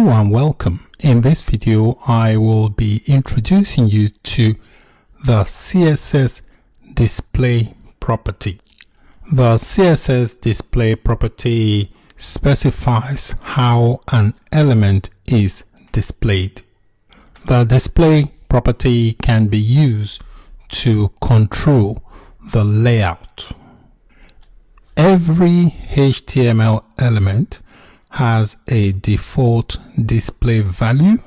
Hello and welcome. In this video I will be introducing you to the CSS display property. The CSS display property specifies how an element is displayed. The display property can be used to control the layout. Every HTML element has a default display value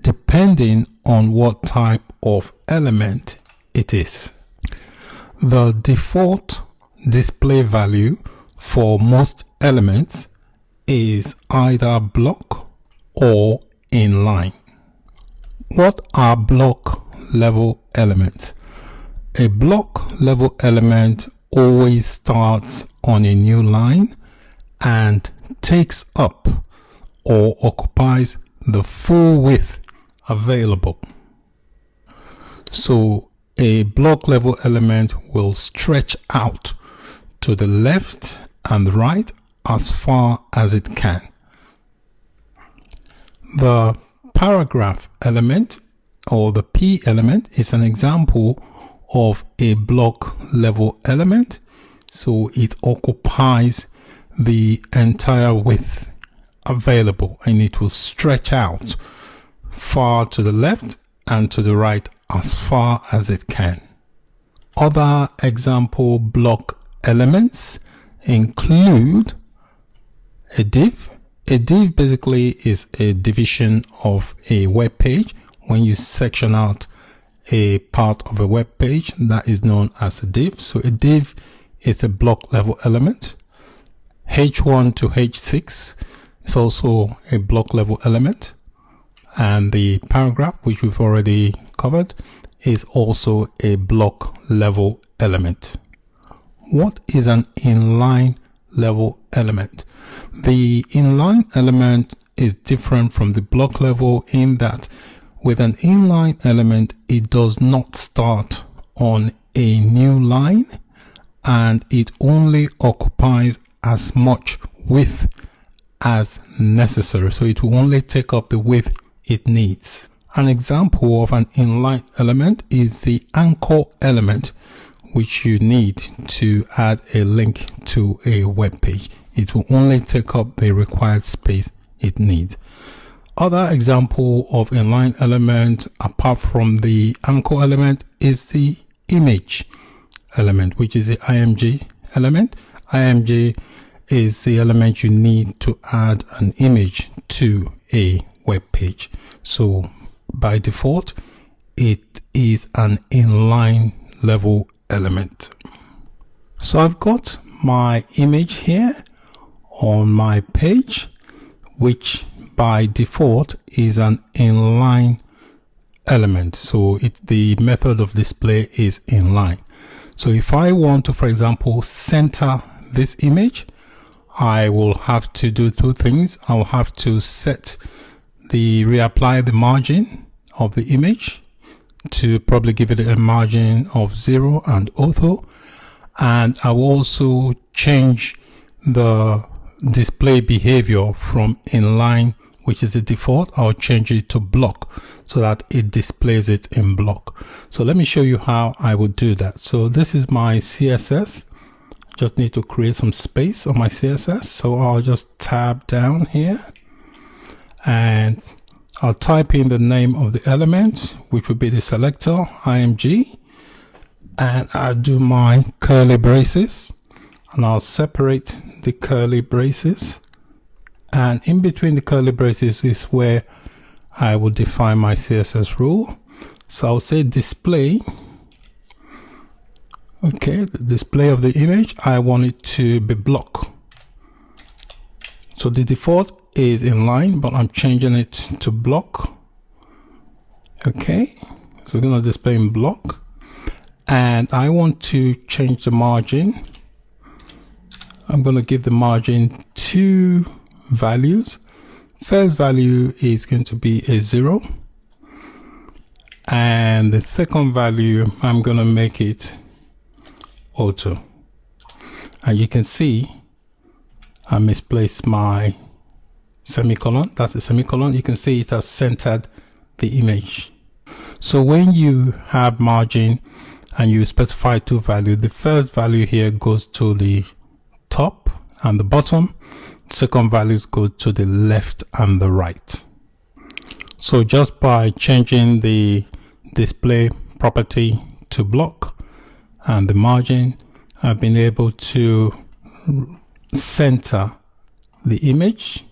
depending on what type of element it is. The default display value for most elements is either block or inline. What are block level elements? A block level element always starts on a new line and takes up or occupies the full width available. So a block level element will stretch out to the left and the right as far as it can. The paragraph element or the P element is an example of a block level element. So it occupies the entire width available and it will stretch out far to the left and to the right as far as it can. Other example block elements include a div. A div basically is a division of a web page. When you section out a part of a web page, that is known as a div. So a div is a block level element. H1 to H6 is also a block level element, and the paragraph, which we've already covered, is also a block level element. What is an inline level element? The inline element is different from the block level in that with an inline element it does not start on a new line and it only occupies as much width as necessary. So it will only take up the width it needs. An example of an inline element is the anchor element, which you need to add a link to a web page. It will only take up the required space it needs. Other example of inline element apart from the anchor element is the image element, which is the IMG element. IMG is the element you need to add an image to a web page. So by default, it is an inline level element. So I've got my image here on my page, which by default is an inline element. So the method of display is inline. So if I want to, for example, center this image, I will have to do two things. I will have to reapply the margin of the image to probably give it a margin of 0 and ortho, and I will also change the display behavior from inline, which is the default. I'll change it to block so that it displays it in block. So let me show you how I would do that. So this is my CSS. Just need to create some space on my CSS. So I'll just tab down here and I'll type in the name of the element, which would be the selector IMG, and I'll do my curly braces and I'll separate the curly braces, and in between the curly braces is where I will define my CSS rule. So I'll say display. Okay, the display of the image, I want it to be block. So the default is inline, but I'm changing it to block. Okay, so we're going to display in block, and I want to change the margin. I'm going to give the margin 2 values. First value is going to be a 0, and the second value I'm going to make it auto. And you can see I misplaced my semicolon, that's a semicolon, you can see it has centered the image. So when you have margin and you specify two values, the first value here goes to the top and the bottom, second values go to the left and the right. So just by changing the display property to block and the margin, I've been able to center the image.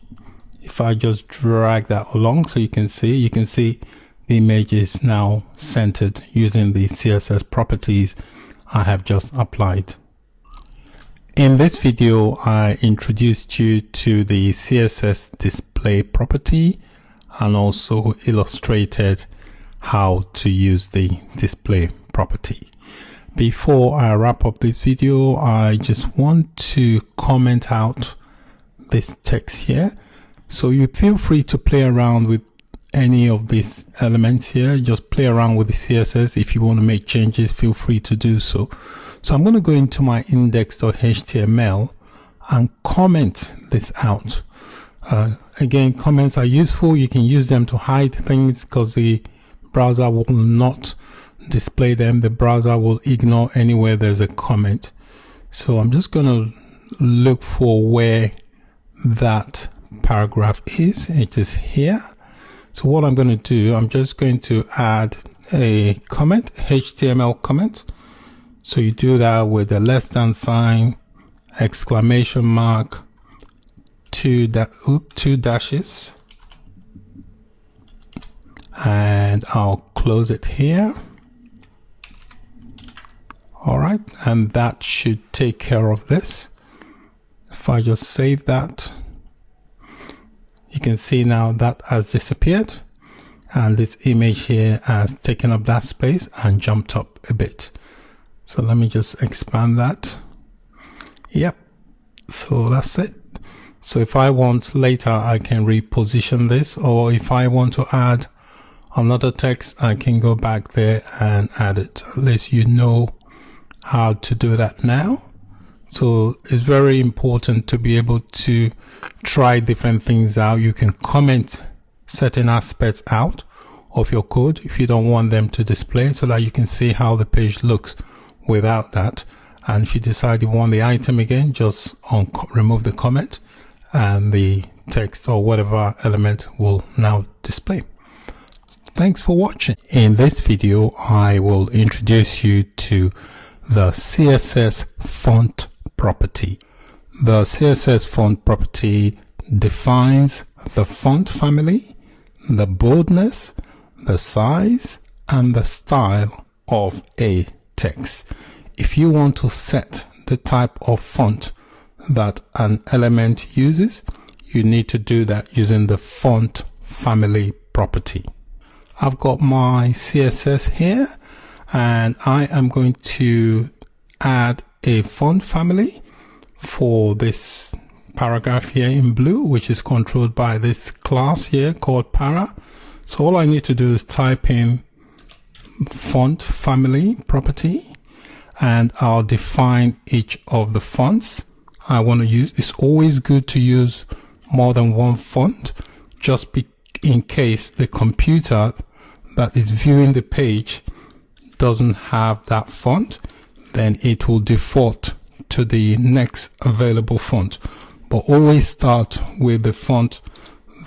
If I just drag that along, so you can see the image is now centered using the CSS properties I have just applied. In this video, I introduced you to the CSS display property and also illustrated how to use the display property. Before I wrap up this video, I just want to comment out this text here. So you feel free to play around with any of these elements here. Just play around with the CSS. If you want to make changes, feel free to do so. So I'm going to go into my index.html and comment this out. Again, comments are useful. You can use them to hide things because the browser will not display them. The browser will ignore anywhere there's a comment. So I'm just going to look for where that paragraph is. It is here. So what I'm going to do, I'm just going to add a comment, HTML comment. So you do that with a less than sign, exclamation mark, two dashes, and I'll close it here. All right, and that should take care of this. If I just save that, you can see now that has disappeared and this image here has taken up that space and jumped up a bit. So let me just expand that. Yep, so that's it. So if I want later, I can reposition this, or if I want to add another text, I can go back there and add it. At least you know how to do that now. So it's very important to be able to try different things out. You can comment certain aspects out of your code if you don't want them to display, so that you can see how the page looks without that. And if you decide you want the item again, just remove the comment and the text or whatever element will now display. Thanks for watching. In this video, I will introduce you to the CSS font property. The CSS font property defines the font family, the boldness, the size, and the style of a text. If you want to set the type of font that an element uses, you need to do that using the font family property. I've got my CSS here and I am going to add a font family for this paragraph here in blue, which is controlled by this class here called para. So all I need to do is type in font family property and I'll define each of the fonts I want to use. It's always good to use more than one font, just in case the computer that is viewing the page doesn't have that font, then it will default to the next available font. But always start with the font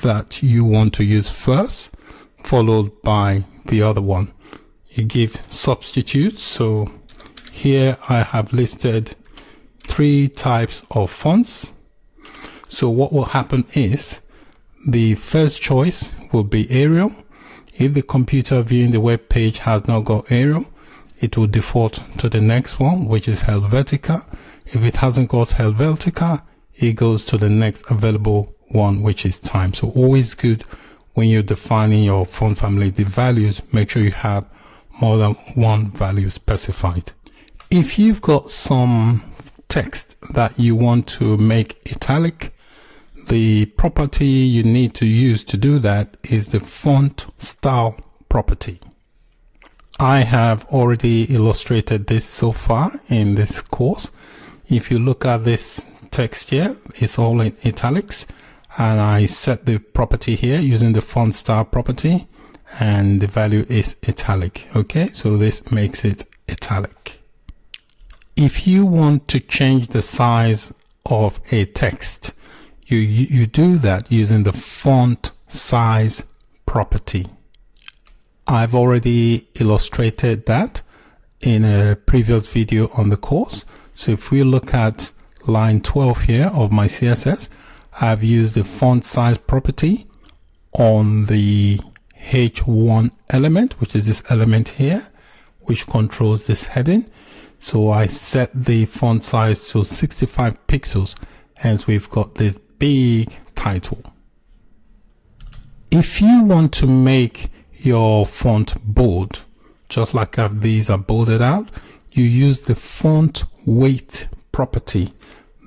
that you want to use first, followed by the other one. You give substitutes. So here I have listed 3 types of fonts. So what will happen is the first choice will be Arial. If the computer viewing the web page has not got Arial, it will default to the next one, which is Helvetica. If it hasn't got Helvetica, it goes to the next available one, which is Time. So always good when you're defining your font family, the values, make sure you have more than one value specified. If you've got some text that you want to make italic, the property you need to use to do that is the font style property. I have already illustrated this so far in this course. If you look at this text here, it's all in italics, and I set the property here using the font style property, and the value is italic. Okay, so this makes it italic. If you want to change the size of a text, you do that using the font size property. I've already illustrated that in a previous video on the course. So if we look at line 12 here of my CSS, I've used the font size property on the H1 element, which is this element here, which controls this heading. So I set the font size to 65 pixels, hence we've got this big title. If you want to make your font bold, just like these are bolded out, you use the font weight property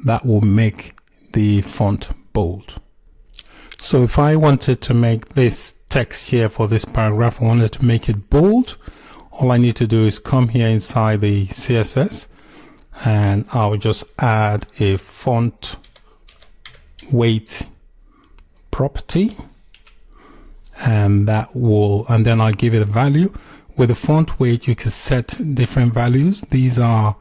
that will make the font bold. So if I wanted to make this text here for this paragraph, I wanted to make it bold, all I need to do is come here inside the CSS and I'll just add a font weight property, and then I'll give it a value. With the font weight, you can set different values. These are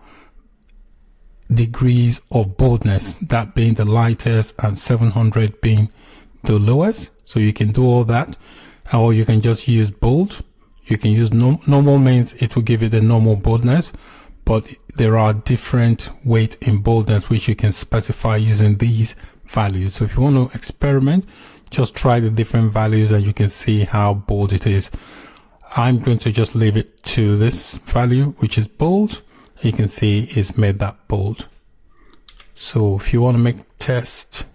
degrees of boldness, that being the lightest and 700 being the lowest. So you can do all that, or you can just use bold. You can use normal, means it will give it a normal boldness, but there are different weight in boldness which you can specify using these values. So if you want to experiment, just try the different values and you can see how bold it is. I'm going to just leave it to this value, which is bold. You can see it's made that bold. So if you want to make text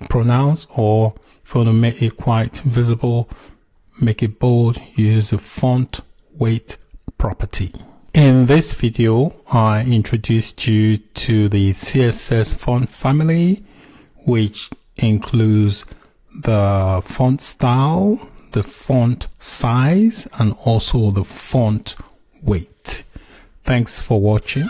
pronounced, or if you want to make it quite visible, make it bold, use the font weight property. In this video, I introduced you to the CSS font family, which includes the font style, the font size, and also the font weight. Thanks for watching.